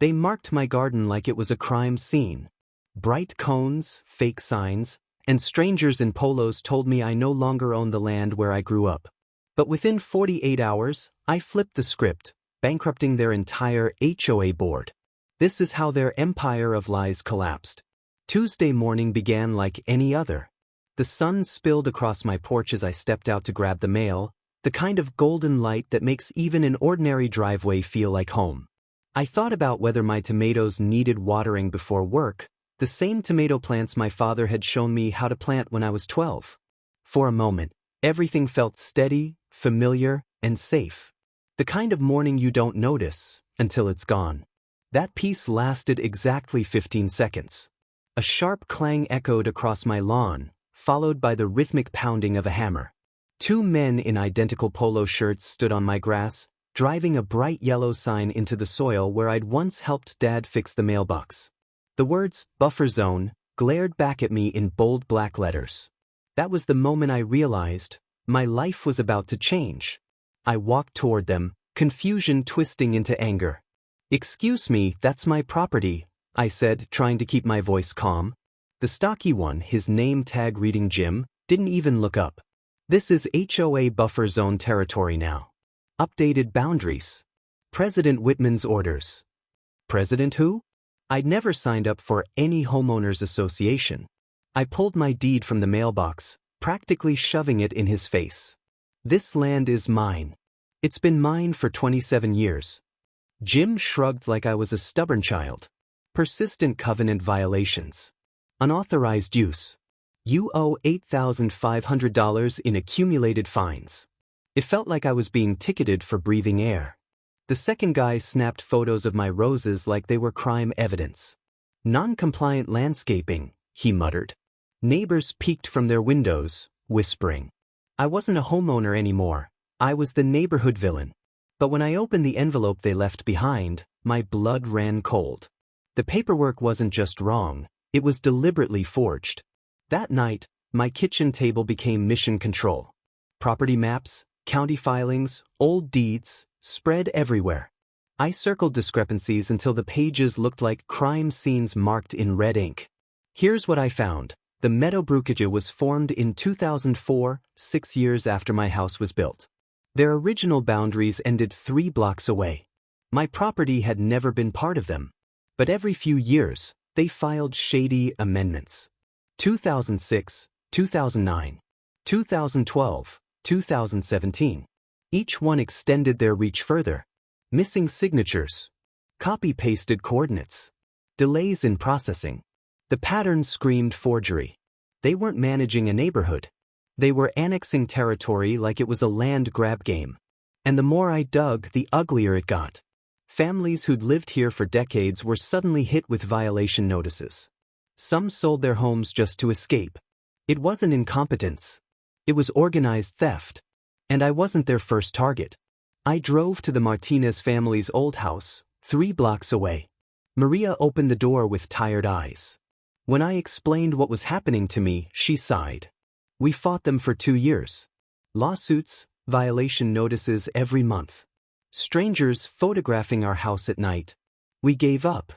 They marked my garden like it was a crime scene. Bright cones, fake signs, and strangers in polos told me I no longer owned the land where I grew up. But within 48 hours, I flipped the script, bankrupting their entire HOA board. This is how their empire of lies collapsed. Tuesday morning began like any other. The sun spilled across my porch as I stepped out to grab the mail, the kind of golden light that makes even an ordinary driveway feel like home. I thought about whether my tomatoes needed watering before work, the same tomato plants my father had shown me how to plant when I was 12. For a moment, everything felt steady, familiar, and safe. The kind of morning you don't notice until it's gone. That peace lasted exactly 15 seconds. A sharp clang echoed across my lawn, followed by the rhythmic pounding of a hammer. Two men in identical polo shirts stood on my grass, driving a bright yellow sign into the soil where I'd once helped Dad fix the mailbox. The words, "buffer zone," glared back at me in bold black letters. That was the moment I realized my life was about to change. I walked toward them, confusion twisting into anger. "Excuse me, that's my property," I said, trying to keep my voice calm. The stocky one, his name tag reading Jim, didn't even look up. "This is HOA buffer zone territory now. Updated boundaries. President Whitman's orders." President who? I'd never signed up for any homeowners association. I pulled my deed from the mailbox, practically shoving it in his face. "This land is mine. It's been mine for 27 years. Jim shrugged like I was a stubborn child. "Persistent covenant violations. Unauthorized use. You owe $8,500 in accumulated fines." It felt like I was being ticketed for breathing air. The second guy snapped photos of my roses like they were crime evidence. "Non-compliant landscaping," he muttered. Neighbors peeked from their windows, whispering. I wasn't a homeowner anymore. I was the neighborhood villain. But when I opened the envelope they left behind, my blood ran cold. The paperwork wasn't just wrong, it was deliberately forged. That night, my kitchen table became mission control. Property maps, county filings, old deeds, spread everywhere. I circled discrepancies until the pages looked like crime scenes marked in red ink. Here's what I found. The Meadowbrookage was formed in 2004, 6 years after my house was built. Their original boundaries ended 3 blocks away. My property had never been part of them. But every few years, they filed shady amendments. 2006, 2009, 2012, 2017. Each one extended their reach further. Missing signatures. Copy-pasted coordinates. Delays in processing. The pattern screamed forgery. They weren't managing a neighborhood. They were annexing territory like it was a land grab game. And the more I dug, the uglier it got. Families who'd lived here for decades were suddenly hit with violation notices. Some sold their homes just to escape. It wasn't incompetence. It was organized theft. And I wasn't their first target. I drove to the Martinez family's old house, 3 blocks away. Maria opened the door with tired eyes. When I explained what was happening to me, she sighed. "We fought them for 2 years. Lawsuits, violation notices every month. Strangers photographing our house at night. We gave up."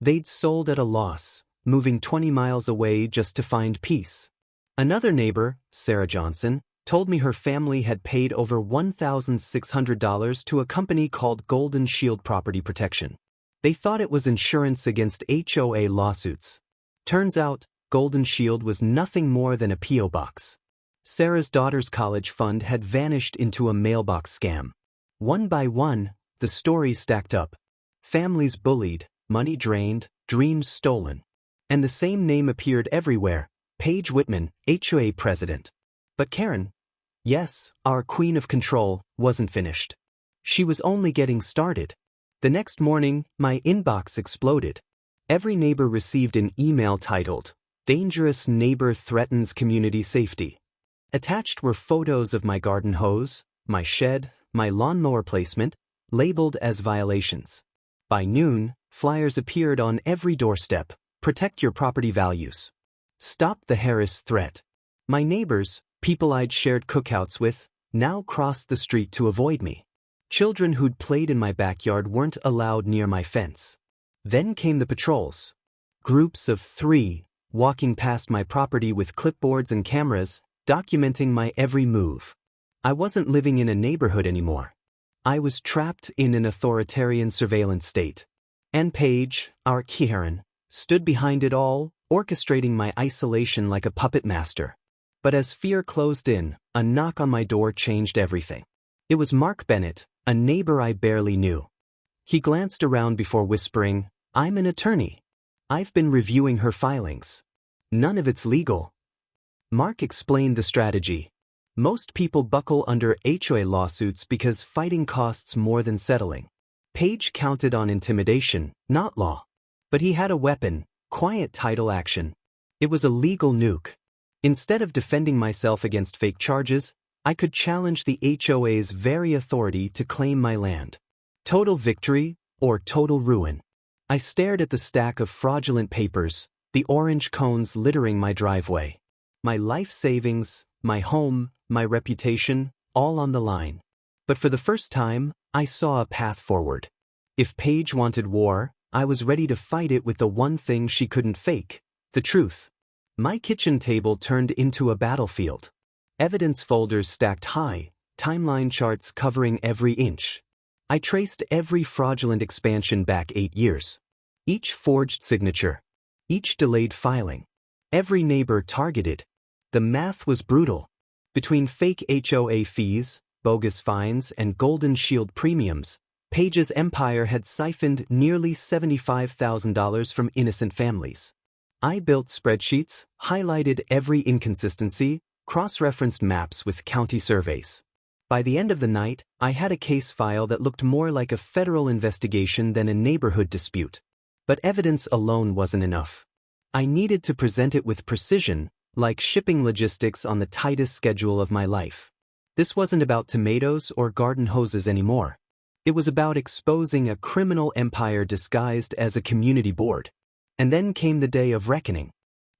They'd sold at a loss, moving 20 miles away just to find peace. Another neighbor, Sarah Johnson, told me her family had paid over $1,600 to a company called Golden Shield Property Protection. They thought it was insurance against HOA lawsuits. Turns out, Golden Shield was nothing more than a P.O. box. Sarah's daughter's college fund had vanished into a mailbox scam. One by one, the stories stacked up. Families bullied, money drained, dreams stolen. And the same name appeared everywhere, Paige Whitman, HOA president. But Karen, yes, our queen of control, wasn't finished. She was only getting started. The next morning, my inbox exploded. Every neighbor received an email titled, "Dangerous Neighbor Threatens Community Safety." Attached were photos of my garden hose, my shed, my lawnmower placement, labeled as violations. By noon, flyers appeared on every doorstep. "Protect your property values. Stop the Harris threat." My neighbors, people I'd shared cookouts with, now crossed the street to avoid me. Children who'd played in my backyard weren't allowed near my fence. Then came the patrols. Groups of 3, walking past my property with clipboards and cameras, documenting my every move. I wasn't living in a neighborhood anymore. I was trapped in an authoritarian surveillance state. And Paige, our Karen, stood behind it all, orchestrating my isolation like a puppet master. But as fear closed in, a knock on my door changed everything. It was Mark Bennett, a neighbor I barely knew. He glanced around before whispering, "I'm an attorney. I've been reviewing her filings. None of it's legal." Mark explained the strategy. Most people buckle under HOA lawsuits because fighting costs more than settling. Paige counted on intimidation, not law. But he had a weapon, quiet title action. It was a legal nuke. Instead of defending myself against fake charges, I could challenge the HOA's very authority to claim my land. Total victory or total ruin. I stared at the stack of fraudulent papers, the orange cones littering my driveway. My life savings, my home, my reputation, all on the line. But for the first time, I saw a path forward. If Paige wanted war, I was ready to fight it with the one thing she couldn't fake, the truth. My kitchen table turned into a battlefield. Evidence folders stacked high, timeline charts covering every inch. I traced every fraudulent expansion back 8 years. Each forged signature. Each delayed filing. Every neighbor targeted. The math was brutal. Between fake HOA fees, bogus fines, and Golden Shield premiums, Paige's empire had siphoned nearly $75,000 from innocent families. I built spreadsheets, highlighted every inconsistency, cross-referenced maps with county surveys. By the end of the night, I had a case file that looked more like a federal investigation than a neighborhood dispute. But evidence alone wasn't enough. I needed to present it with precision, like shipping logistics on the tightest schedule of my life. This wasn't about tomatoes or garden hoses anymore. It was about exposing a criminal empire disguised as a community board. And then came the day of reckoning.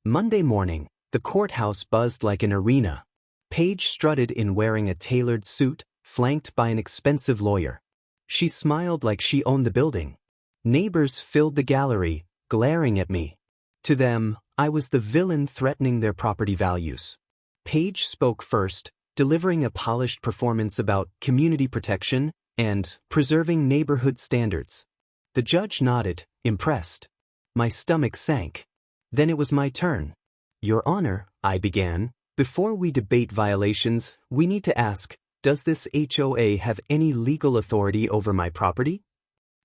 Monday morning, the courthouse buzzed like an arena. Paige strutted in wearing a tailored suit, flanked by an expensive lawyer. She smiled like she owned the building. Neighbors filled the gallery, glaring at me. To them, I was the villain threatening their property values. Paige spoke first, delivering a polished performance about community protection and preserving neighborhood standards. The judge nodded, impressed. My stomach sank. Then it was my turn. "Your Honor," I began, "before we debate violations, we need to ask, does this HOA have any legal authority over my property?"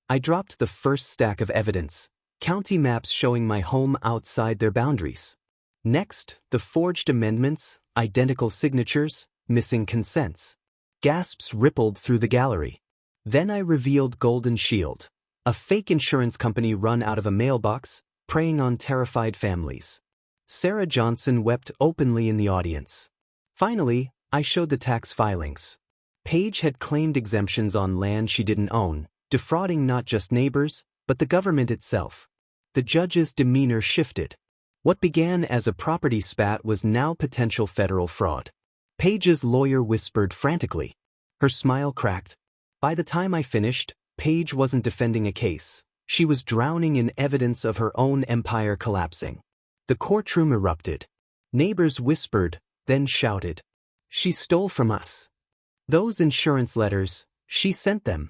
I dropped the first stack of evidence. County maps showing my home outside their boundaries. Next, the forged amendments, identical signatures, missing consents. Gasps rippled through the gallery. Then I revealed Golden Shield, a fake insurance company run out of a mailbox, preying on terrified families. Sarah Johnson wept openly in the audience. Finally, I showed the tax filings. Paige had claimed exemptions on land she didn't own, defrauding not just neighbors, but the government itself. The judge's demeanor shifted. What began as a property spat was now potential federal fraud. Paige's lawyer whispered frantically. Her smile cracked. By the time I finished, Paige wasn't defending a case. She was drowning in evidence of her own empire collapsing. The courtroom erupted. Neighbors whispered, then shouted. "She stole from us. Those insurance letters, she sent them."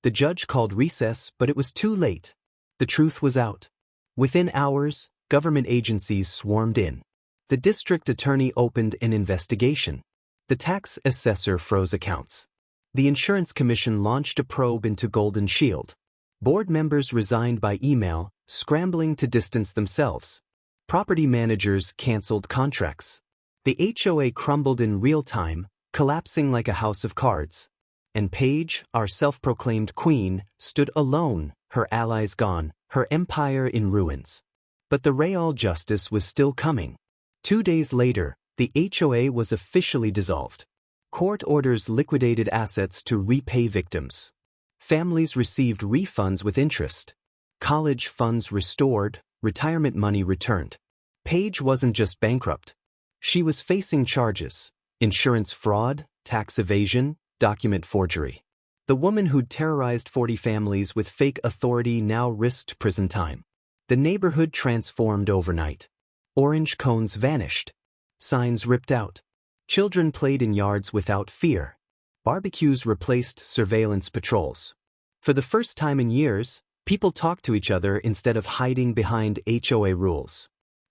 The judge called recess, but it was too late. The truth was out. Within hours, government agencies swarmed in. The district attorney opened an investigation. The tax assessor froze accounts. The insurance commission launched a probe into Golden Shield. Board members resigned by email, scrambling to distance themselves. Property managers canceled contracts. The HOA crumbled in real time, collapsing like a house of cards. And Paige, our self-proclaimed queen, stood alone, her allies gone, her empire in ruins. But the real justice was still coming. 2 days later, the HOA was officially dissolved. Court orders liquidated assets to repay victims. Families received refunds with interest. College funds restored, retirement money returned. Paige wasn't just bankrupt. She was facing charges: insurance fraud, tax evasion, document forgery. The woman who'd terrorized 40 families with fake authority now risked prison time. The neighborhood transformed overnight. Orange cones vanished. Signs ripped out. Children played in yards without fear. Barbecues replaced surveillance patrols. For the first time in years, people talked to each other instead of hiding behind HOA rules.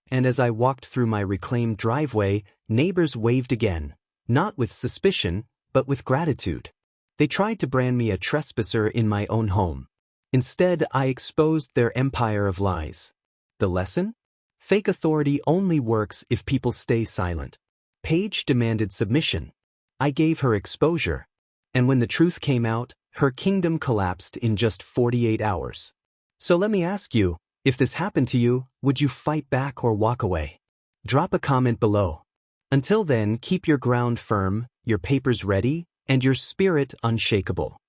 And as I walked through my reclaimed driveway, neighbors waved again, not with suspicion, but with gratitude. They tried to brand me a trespasser in my own home. Instead, I exposed their empire of lies. The lesson? Fake authority only works if people stay silent. Paige demanded submission. I gave her exposure. And when the truth came out, her kingdom collapsed in just 48 hours. So let me ask you, if this happened to you, would you fight back or walk away? Drop a comment below. Until then, keep your ground firm, your papers ready, and your spirit unshakable.